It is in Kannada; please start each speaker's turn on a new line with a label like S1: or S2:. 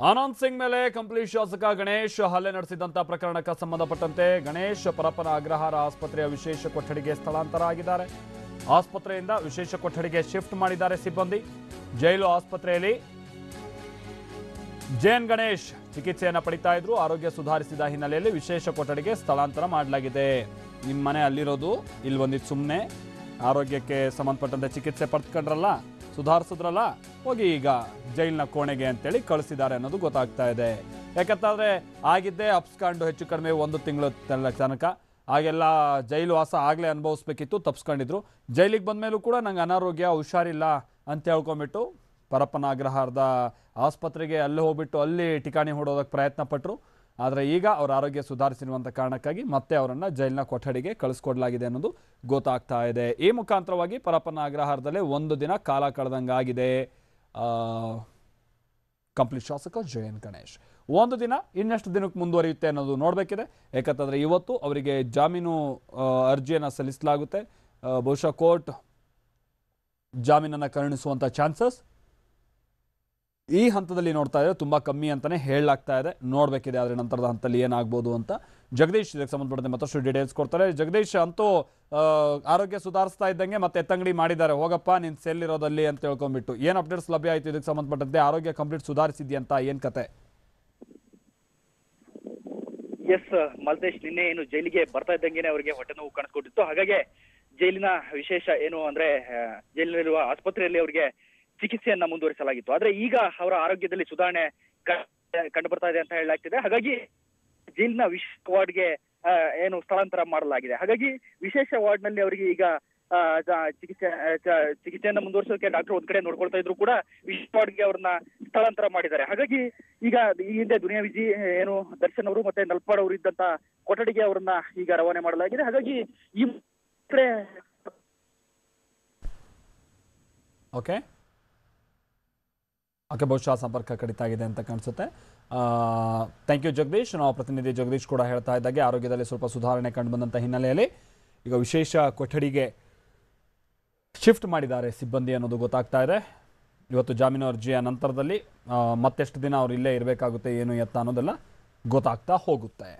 S1: ಆನಂದ್ ಸಿಂಗ್ ಮೇಲೆ ಕಂಪ್ಲಿ ಶಾಸಕ ಗಣೇಶ್ ಹಲ್ಲೆ ನಡೆಸಿದಂತ ಪ್ರಕರಣಕ್ಕೆ ಸಂಬಂಧಪಟ್ಟಂತೆ ಗಣೇಶ್ ಪರಪ್ಪನ ಅಗ್ರಹಾರ ಆಸ್ಪತ್ರೆಯ ವಿಶೇಷ ಕೊಠಡಿಗೆ ಸ್ಥಳಾಂತರ ಆಗಿದ್ದಾರೆ. ಆಸ್ಪತ್ರೆಯಿಂದ ವಿಶೇಷ ಕೊಠಡಿಗೆ ಶಿಫ್ಟ್ ಮಾಡಿದ್ದಾರೆ ಸಿಬ್ಬಂದಿ. ಜೈಲು ಆಸ್ಪತ್ರೆಯಲ್ಲಿ ಜೆಎನ್ ಗಣೇಶ್ ಚಿಕಿತ್ಸೆಯನ್ನು ಪಡಿತಾ ಇದ್ರು. ಆರೋಗ್ಯ ಸುಧಾರಿಸಿದ ಹಿನ್ನೆಲೆಯಲ್ಲಿ ವಿಶೇಷ ಕೊಠಡಿಗೆ ಸ್ಥಳಾಂತರ ಮಾಡಲಾಗಿದೆ. ನಿಮ್ಮ ಮನೆ ಅಲ್ಲಿರೋದು, ಇಲ್ಲಿ ಬಂದಿದ್ದು ಸುಮ್ಮನೆ ಆರೋಗ್ಯಕ್ಕೆ ಸಂಬಂಧಪಟ್ಟಂತೆ ಚಿಕಿತ್ಸೆ ಪಡೆದುಕೊಂಡ್ರಲ್ಲ, ಸುಧಾರಿಸಿದ್ರಲ್ಲ, ಹೋಗಿ ಈಗ ಜೈಲಿನ ಕೋಣೆಗೆ ಅಂತೇಳಿ ಕಳಿಸಿದ್ದಾರೆ ಅನ್ನೋದು ಗೊತ್ತಾಗ್ತಾ ಇದೆ. ಯಾಕಂತಂದ್ರೆ ಆಗಿದ್ದೇ ಅಪ್ಸ್ಕೊಂಡು ಹೆಚ್ಚು ಕಡಿಮೆ 1 ತಿಂಗಳು ತನಕ ಆಗೆಲ್ಲ ಜೈಲು ವಾಸ ಆಗಲೇ ಅನುಭವಿಸ್ಬೇಕಿತ್ತು, ತಪ್ಸ್ಕೊಂಡಿದ್ರು. ಜೈಲಿಗೆ ಬಂದ ಮೇಲೂ ಕೂಡ ನಂಗೆ ಅನಾರೋಗ್ಯ, ಹುಷಾರಿಲ್ಲ ಅಂತ ಹೇಳ್ಕೊಂಬಿಟ್ಟು ಪರಪ್ಪನ ಅಗ್ರಹಾರದ ಆಸ್ಪತ್ರೆಗೆ ಅಲ್ಲೇ ಹೋಗ್ಬಿಟ್ಟು ಅಲ್ಲಿ ಠಿಕಾಣಿ ಹೂಡೋದಕ್ಕೆ ಪ್ರಯತ್ನ ಪಟ್ಟರು. ಆದರೆ ಈಗ ಅವರ ಆರೋಗ್ಯ ಸುಧಾರಿಸಿರುವಂಥ ಕಾರಣಕ್ಕಾಗಿ ಮತ್ತೆ ಅವರನ್ನು ಜೈಲಿನ ಕೊಠಡಿಗೆ ಕಳಿಸ್ಕೊಡ್ಲಾಗಿದೆ ಅನ್ನೋದು ಗೊತ್ತಾಗ್ತಾ ಇದೆ. ಈ ಮುಖಾಂತರವಾಗಿ ಪರಪ್ಪನ ಅಗ್ರಹಾರದಲ್ಲೇ 1 ದಿನ ಕಾಲ ಕಳೆದಂಗಾಗಿದೆ ಕಂಪ್ಲಿ ಶಾಸಕ ಜೆಎನ್ ಗಣೇಶ್. 1 ದಿನ ಇನ್ನೆಷ್ಟು ದಿನಕ್ಕೆ ಮುಂದುವರಿಯುತ್ತೆ ಅನ್ನೋದು ನೋಡಬೇಕಿದೆ. ಯಾಕಂತಂದರೆ ಇವತ್ತು ಅವರಿಗೆ ಜಾಮೀನು ಅರ್ಜಿಯನ್ನು ಸಲ್ಲಿಸಲಾಗುತ್ತೆ. ಬಹುಶಃ ಕೋರ್ಟ್ ಜಾಮೀನನ್ನು ಕರುಣಿಸುವಂಥ ಚಾನ್ಸಸ್ ಈ ಹಂತದಲ್ಲಿ ನೋಡ್ತಾ ಇದ್ರೆ ತುಂಬ ಕಮ್ಮಿ ಅಂತಲೇ ಹೇಳಲಾಗ್ತಾ ಇದೆ. ನೋಡಬೇಕಿದೆ ಆದರೆ ನಂತರದ ಹಂತದಲ್ಲಿ ಏನಾಗ್ಬೋದು ಅಂತ. ಜಗದೀಶ್ ಇದಕ್ಕೆ ಸಂಬಂಧಪಟ್ಟಂತೆ ಮತ್ತಷ್ಟು ಡೀಟೇಲ್ಸ್ ಕೊಡ್ತಾರೆ. ಜಗದೀಶ್, ಅಂತೂ ಆರೋಗ್ಯ ಸುಧಾರಿಸ್ತಾ ಇದ್ದಂಗೆ ಮತ್ತೆ ಎತ್ತಂಗಡಿ ಮಾಡಿದ್ದಾರೆ, ಹೋಗಪ್ಪ ನಿನ್ನ ಸೆಲ್ ಇರೋದಲ್ಲಿ ಅಂತ ಹೇಳ್ಕೊಂಡ್ಬಿಟ್ಟು. ಏನು ಅಪ್ಡೇಟ್ಸ್ ಲಭ್ಯ ಆಯಿತು ಇದಕ್ಕೆ ಸಂಬಂಧಪಟ್ಟಂತೆ? ಆರೋಗ್ಯ ಕಂಪ್ಲೀಟ್ ಸುಧಾರಿಸಿದ್ಯಂತ, ಏನು ಕತೆ?
S2: ಎಸ್ ಮಲ್ತೇಶ್, ನಿನ್ನೆ ಏನು ಜೈಲಿಗೆ ಬರ್ತಾ ಇದ್ದಂಗೆನೆ ಅವರಿಗೆ ಹೊಟ್ಟೆ ನೋವು ಕಾಣಿಸ್ಕೊಟ್ಟಿತ್ತು. ಹಾಗಾಗಿ ಜೈಲಿನ ವಿಶೇಷ ಏನು ಅಂದ್ರೆ ಜೈಲಿನಲ್ಲಿರುವ ಆಸ್ಪತ್ರೆಯಲ್ಲಿ ಅವರಿಗೆ ಚಿಕಿತ್ಸೆಯನ್ನ ಮುಂದುವರಿಸಲಾಗಿತ್ತು. ಆದ್ರೆ ಈಗ ಅವರ ಆರೋಗ್ಯದಲ್ಲಿ ಸುಧಾರಣೆ ಕಂಡು ಬರ್ತಾ ಇದೆ ಅಂತ ಹೇಳಲಾಗ್ತಿದೆ. ಹಾಗಾಗಿ ಜೈಲಿನ ವಿಶೇಷ ವಾರ್ಡ್ಗೆ ಏನು ಸ್ಥಳಾಂತರ ಮಾಡಲಾಗಿದೆ. ಹಾಗಾಗಿ ವಿಶೇಷ ವಾರ್ಡ್ ನಲ್ಲಿ ಅವರಿಗೆ ಈಗ ಚಿಕಿತ್ಸೆಯನ್ನ ಮುಂದುವರಿಸೋಕೆ ಡಾಕ್ಟರ್ ಒಂದ್ ಕಡೆ ನೋಡ್ಕೊಳ್ತಾ ಇದ್ರು ಕೂಡ ವಿಶೇಷ ವಾರ್ಡ್ಗೆ ಅವ್ರನ್ನ ಸ್ಥಳಾಂತರ ಮಾಡಿದ್ದಾರೆ. ಹಾಗಾಗಿ ಈಗ ಈ ಹಿಂದೆ ದುನಿಯಾ ವಿಜಿ ಏನು ದರ್ಶನ್ ಅವರು ಮತ್ತೆ ನಲ್ಪಾಡ್ ಅವರು ಇದ್ದಂತ ಕೊಠಡಿಗೆ ಅವ್ರನ್ನ ಈಗ ರವಾನೆ ಮಾಡಲಾಗಿದೆ. ಹಾಗಾಗಿ ಈ ಕಡೆ
S1: ಓಕೆ ಬಹುಶಃ ಸಂಪರ್ಕ ಕಡಿತ ಆಗಿದೆ ಅಂತ ಕಾಣಿಸುತ್ತೆ. Thank you Jagadish. ನಾವು ಪ್ರತಿನಿಧಿ ಜಗದೀಶ್ ಕೂಡ ಹೇಳ್ತಾ ಇದ್ದಾಗೆ ಆರೋಗ್ಯದಲ್ಲಿ ಸ್ವಲ್ಪ ಸುಧಾರಣೆ ಕಂಡು ಬಂದಂಥ ಹಿನ್ನೆಲೆಯಲ್ಲಿ ಈಗ ವಿಶೇಷ ಕೊಠಡಿಗೆ ಶಿಫ್ಟ್ ಮಾಡಿದ್ದಾರೆ ಸಿಬ್ಬಂದಿ ಅನ್ನೋದು ಗೊತ್ತಾಗ್ತಾ ಇದೆ. ಇವತ್ತು ಜಾಮೀನು ಅರ್ಜಿಯ ನಂತರದಲ್ಲಿ ಮತ್ತೆಷ್ಟು ದಿನ ಅವ್ರು ಇಲ್ಲೇ ಇರಬೇಕಾಗುತ್ತೆ, ಏನು ಎತ್ತ ಅನ್ನೋದೆಲ್ಲ ಗೊತ್ತಾಗ್ತಾ ಹೋಗುತ್ತೆ.